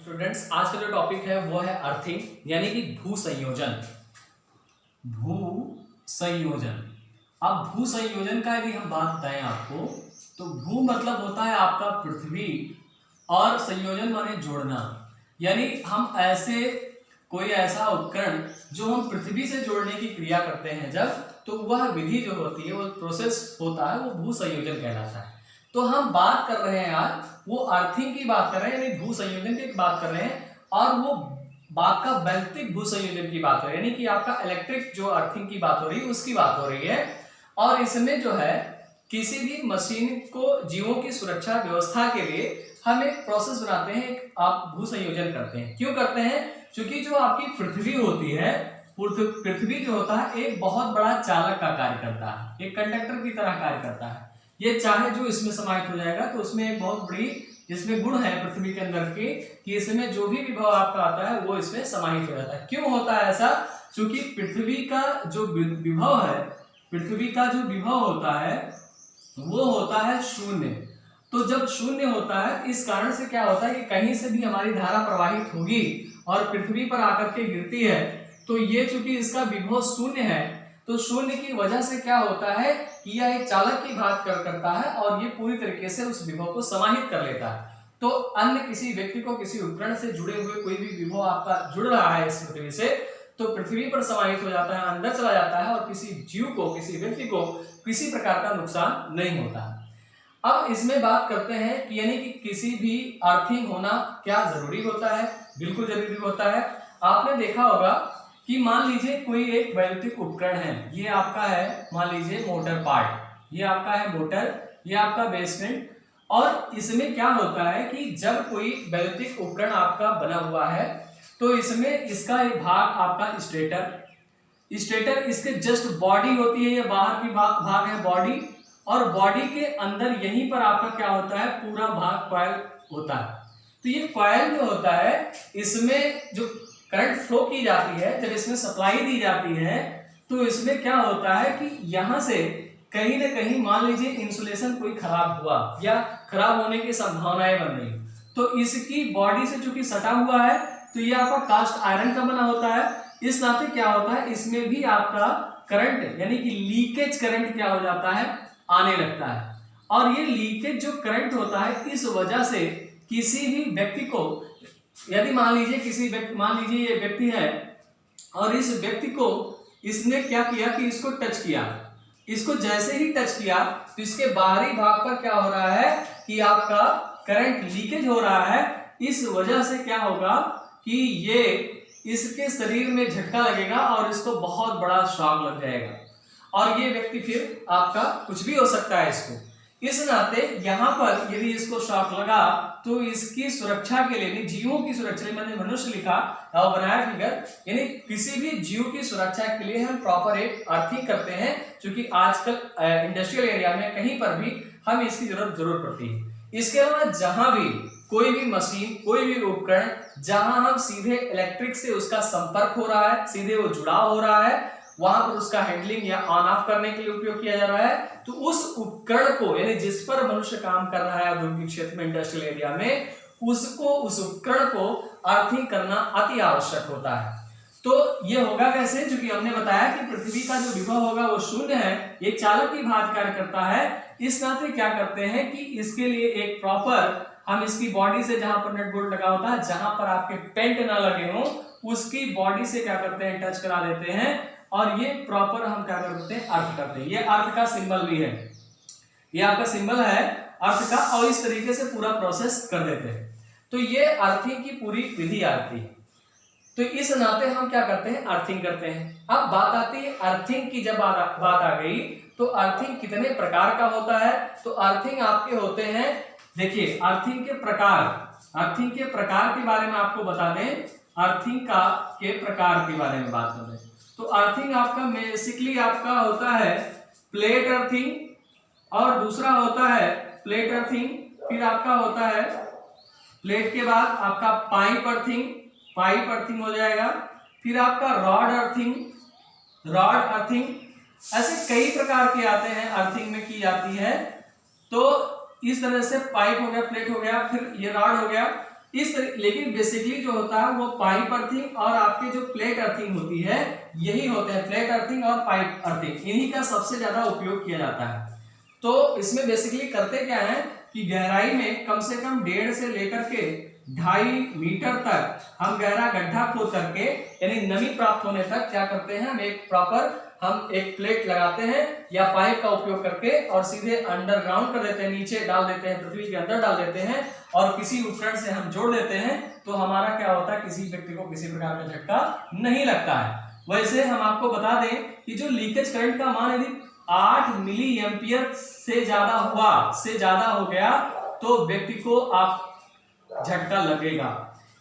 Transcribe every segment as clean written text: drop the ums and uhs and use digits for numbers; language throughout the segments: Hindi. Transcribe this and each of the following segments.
स्टूडेंट्स, आज का जो टॉपिक है वो है अर्थिंग यानी कि भू संयोजन। भू संयोजन। अब भू संयोजन का यदि हम बात बताएं आपको, तो भू मतलब होता है आपका पृथ्वी और संयोजन माने जोड़ना। यानी हम कोई ऐसा उपकरण जो हम पृथ्वी से जोड़ने की क्रिया करते हैं जब, तो वह विधि जो होती है, वो प्रोसेस होता है, वो भू संयोजन कहलाता है। तो हम बात कर रहे हैं आज वो अर्थिंग की बात कर रहे हैं, यानी भू संयोजन की बात कर रहे हैं, और वो बात का वैयक्तिक भू संयोजन की बात हो रही है, यानी कि आपका इलेक्ट्रिक जो अर्थिंग की बात हो रही है उसकी बात हो रही है। और इसमें जो है किसी भी मशीन को जीवों की सुरक्षा व्यवस्था के लिए हम एक प्रोसेस बनाते हैं, आप भू संयोजन करते हैं। क्यों करते हैं? क्योंकि जो आपकी पृथ्वी होती है, पृथ्वी जो होता है एक बहुत बड़ा चालक का कार्य करता है, एक कंडक्टर की तरह कार्य करता है। ये चाहे जो इसमें समाहित हो जाएगा, तो उसमें एक बहुत बड़ी इसमें गुण है पृथ्वी के अंदर की कि इसमें जो भी विभव आपका आता है वो इसमें समाहित हो जाता है। क्यों होता है ऐसा? क्योंकि पृथ्वी का जो विभव है, पृथ्वी का जो विभव होता है वो होता है शून्य। तो जब शून्य होता है, इस कारण से क्या होता है कि कहीं से भी हमारी धारा प्रवाहित होगी और पृथ्वी पर आकर के गिरती है, तो ये चूंकि इसका विभव शून्य है, तो शून्य की वजह से क्या होता है कि यह एक चालक की बात करता है और ये पूरी तरीके से उस विभव को समाहित कर लेता है। तो अन्य किसी व्यक्ति को किसी उपकरण से जुड़े हुए कोई भी विभव आपका जुड़ रहा है इस पृथ्वी से, तो पृथ्वी पर समाहित हो जाता है, अंदर चला जाता है और किसी जीव को, किसी व्यक्ति को किसी प्रकार का नुकसान नहीं होता। अब इसमें बात करते हैं कि यानी कि किसी भी अर्थिंग होना क्या जरूरी होता है? बिल्कुल जरूरी होता है। आपने देखा होगा कि मान लीजिए कोई एक वैद्युतिक उपकरण है, ये आपका है मान लीजिए मोटर पार्ट, ये आपका है मोटर, ये आपका बेसमेंट। और इसमें क्या होता है कि जब कोई वैद्युतिक उपकरण आपका बना हुआ है, तो इसमें इसका एक भाग आपका स्टेटर इसके जस्ट बॉडी होती है, ये बाहर की भाग है बॉडी, और बॉडी के अंदर यहीं पर आपका क्या होता है, पूरा भाग कॉइल होता है। तो ये कॉइल जो होता है, इसमें जो करंट फ्लो की जाती है, जब इसमें सप्लाई दी जाती है, तो इसमें क्या होता है कि यहां से कहीं ना कहीं मान लीजिए इंसुलेशन कोई खराब हुआ या खराब होने की संभावनाएं बन रही, तो इसकी बॉडी से चूंकि सटा हुआ है, तो ये आपका कास्ट आयरन का बना होता है। इस नाते क्या होता है, इसमें भी आपका करंट यानी कि लीकेज करंट क्या हो जाता है, आने लगता है। और ये लीकेज जो करंट होता है, इस वजह से किसी भी व्यक्ति को, यदि मान लीजिए ये व्यक्ति है और इस व्यक्ति को इसने क्या किया कि इसको टच किया, इसको जैसे ही टच किया तो इसके बाहरी भाग पर क्या हो रहा है कि आपका करंट लीकेज हो रहा है। इस वजह से क्या होगा कि ये इसके शरीर में झटका लगेगा और इसको बहुत बड़ा शॉक लग जाएगा, और ये व्यक्ति फिर आपका कुछ भी हो सकता है इसको। इस नाते यहाँ पर यदि इसको शॉक लगा, तो इसकी सुरक्षा के लिए, जीवों की सुरक्षा, मैंने मनुष्य लिखा और बनाया फिगर, यानी किसी भी जीव की सुरक्षा के लिए हम प्रॉपर एक अर्थिंग करते हैं, क्योंकि आजकल इंडस्ट्रियल एरिया में कहीं पर भी हम इसकी जरूर पड़ती है। इसके अलावा जहां भी कोई भी मशीन, कोई भी उपकरण जहां हम सीधे इलेक्ट्रिक से उसका संपर्क हो रहा है, सीधे वो जुड़ाव हो रहा है, वहां पर उसका हैंडलिंग या ऑन ऑफ करने के लिए उपयोग किया जा रहा है, तो उस उपकरण को, यानी जिस पर मनुष्य काम कर रहा है औद्योगिक क्षेत्र में, इंडस्ट्रियल एरिया में, उस उपकरण को अर्थिंग करना अति आवश्यक होता है। तो ये होगा कैसे? क्योंकि हमने बताया कि पृथ्वी का जो विभव होगा वो शून्य है, एक चालक की भांति कार्य करता है। इस नाते क्या करते हैं कि इसके लिए एक प्रॉपर, हम इसकी बॉडी से, जहां पर नट बोल्ट लगा होता है, जहां पर आपके पेंट ना लगे हो, उसकी बॉडी से क्या करते हैं, टच करा देते हैं, और ये प्रॉपर हम क्या करते हैं, अर्थ करते हैं। ये अर्थ का सिंबल भी है, ये आपका सिंबल है अर्थ का, और इस तरीके से पूरा प्रोसेस कर देते हैं। तो ये अर्थिंग की पूरी विधि आती है। तो इस नाते हम क्या करते हैं, अर्थिंग करते हैं। अब बात आती है अर्थिंग की, जब बात आ गई, तो अर्थिंग कितने प्रकार का होता है? तो अर्थिंग आपके होते हैं, देखिए अर्थिंग के प्रकार के बारे में आपको बता दें, अर्थिंग के प्रकार के बारे में बात कर रहे। तो अर्थिंग आपका बेसिकली आपका होता है प्लेट अर्थिंग, और दूसरा होता है प्लेट अर्थिंग, फिर आपका होता है प्लेट के बाद आपका पाइप अर्थिंग हो जाएगा, फिर आपका रॉड अर्थिंग, ऐसे कई प्रकार के आते हैं अर्थिंग में की जाती है। तो इस तरह से पाइप हो गया, प्लेट हो गया, फिर ये रॉड हो गया, लेकिन बेसिकली जो होता है वो पाइप अर्थिंग और आपके जो प्लेट अर्थिंग होती है, यही होते हैं, प्लेट अर्थिंग और पाइप अर्थिंग, इन्हीं का सबसे ज्यादा उपयोग किया जाता है। तो इसमें बेसिकली करते क्या है कि गहराई में कम से कम 1.5 से लेकर के 2.5 मीटर तक हम गहरा गड्ढा खोद करके, यानी नमी प्राप्त होने तक क्या करते हैं, हम एक प्लेट लगाते हैं या पाइप का उपयोग करके और सीधे अंडरग्राउंड कर देते हैं, नीचे डाल देते हैं, पृथ्वी के अंदर डाल देते हैं और किसी उपकरण से हम जोड़ देते हैं, तो हमारा क्या होता है, किसी व्यक्ति को किसी प्रकार का झटका नहीं लगता है। वैसे हम आपको बता दें कि जो लीकेज करंट का मान यदि 8 मिली एम्पियर से ज्यादा हो गया तो व्यक्ति को आप झटका लगेगा।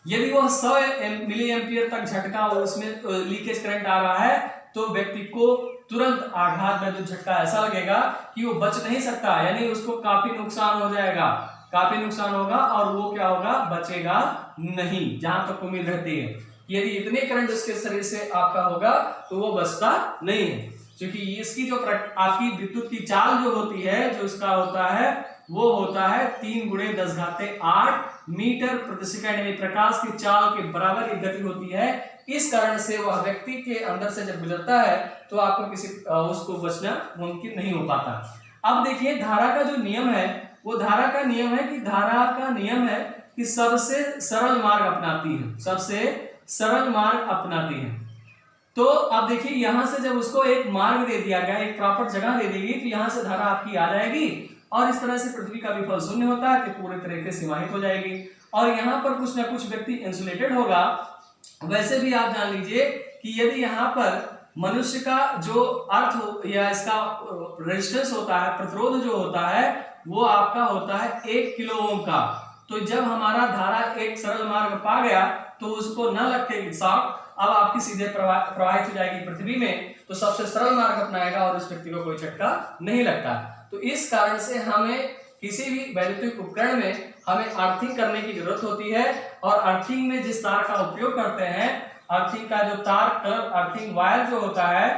यदि वह 100 मिली एम्पियर तक झटका उसमें लीकेज करंट आ रहा है तो व्यक्ति को तुरंत आघात में जो झटका ऐसा लगेगा कि वो बच नहीं सकता, यानी उसको काफी नुकसान हो जाएगा, काफी नुकसान होगा और वो क्या होगा, बचेगा नहीं, जहां तक उम्मीद रहती है। यदि इतने करंट उसके शरीर से आपका होगा तो वो बचता नहीं है, क्योंकि इसकी जो आपकी विद्युत की चाल जो होती है, जो इसका होता है वो होता है 3 × 10⁸ मीटर प्रति सेकंड, यानी प्रकाश की चाल के बराबर एक गति होती है। इस कारण से वह व्यक्ति के अंदर से जब गुजरता है तो आपको उसको बचना मुमकिन नहीं हो पाता। अब देखिए धारा का जो नियम है वो धारा का नियम है कि सबसे सरल मार्ग अपनाती है। तो अब देखिए यहां से जब उसको एक मार्ग दे दिया गया, एक प्रॉपर जगह दे देगी, तो यहां से धारा आपकी आ जाएगी और इस तरह से पृथ्वी का विफल शून्य होता है कि पूरे तरीके से समाहित हो जाएगी और यहाँ पर कुछ ना कुछ व्यक्ति इंसुलेटेड होगा। वैसे भी आप जान लीजिए कि यदि यहाँ पर मनुष्य का जो अर्थ या इसका रेजिस्टेंस होता है, प्रतिरोध जो होता है, वो आपका होता है 1 किलो ओम का। तो जब हमारा धारा एक सरल मार्ग पा गया तो उसको न लगते शॉक, अब आपकी सीधे प्रवाहित हो जाएगी पृथ्वी में, तो सबसे सरल मार्ग अपनाएगा और इस व्यक्ति को कोई झटका नहीं लगता। तो इस कारण से हमें किसी भी वैद्युतिक उपकरण में हमें अर्थिंग करने की जरूरत होती है और अर्थिंग में जिस तार का उपयोग करते हैं, अर्थिंग का जो तार कलर, अर्थिंग वायर जो होता है,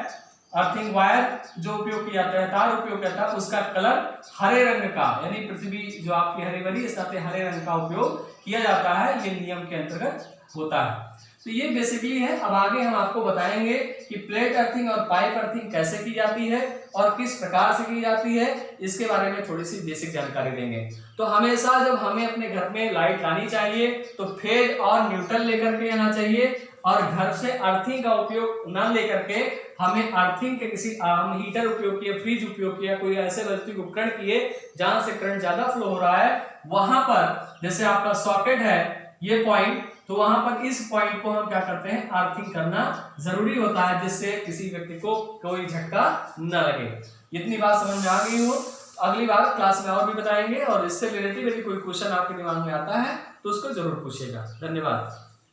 अर्थिंग वायर जो उपयोग किया जाता है, तार उपयोग करता है, उसका कलर हरे रंग का, यानी पृथ्वी जो आपकी हरी भरी, इस नाते हरे रंग का उपयोग किया जाता है, ये नियम के अंतर्गत होता है। तो ये बेसिकली है। अब आगे हम आपको बताएंगे कि प्लेट अर्थिंग और पाइप अर्थिंग कैसे की जाती है और किस प्रकार से की जाती है, इसके बारे में थोड़ी सी बेसिक जानकारी देंगे। तो हमेशा जब हमें अपने घर में लाइट लानी चाहिए तो फेज और न्यूट्रल लेकर के आना चाहिए और घर से अर्थिंग का उपयोग न लेकर के हमें अर्थिंग के किसी हीटर उपयोग किए, फ्रिज उपयोग किया, कोई ऐसे वैद्युतिक उपकरण किए जहां से करंट ज्यादा फ्लो हो रहा है, वहां पर जैसे आपका सॉकेट है ये पॉइंट, तो वहां पर इस पॉइंट को हम क्या करते हैं, अर्थिंग करना जरूरी होता है, जिससे किसी व्यक्ति को कोई झटका न लगे। इतनी बात समझ में आ गई हो, अगली बार क्लास में और भी बताएंगे और इससे रिलेटेड यदि कोई क्वेश्चन आपके दिमाग में आता है तो उसको जरूर पूछिएगा। धन्यवाद।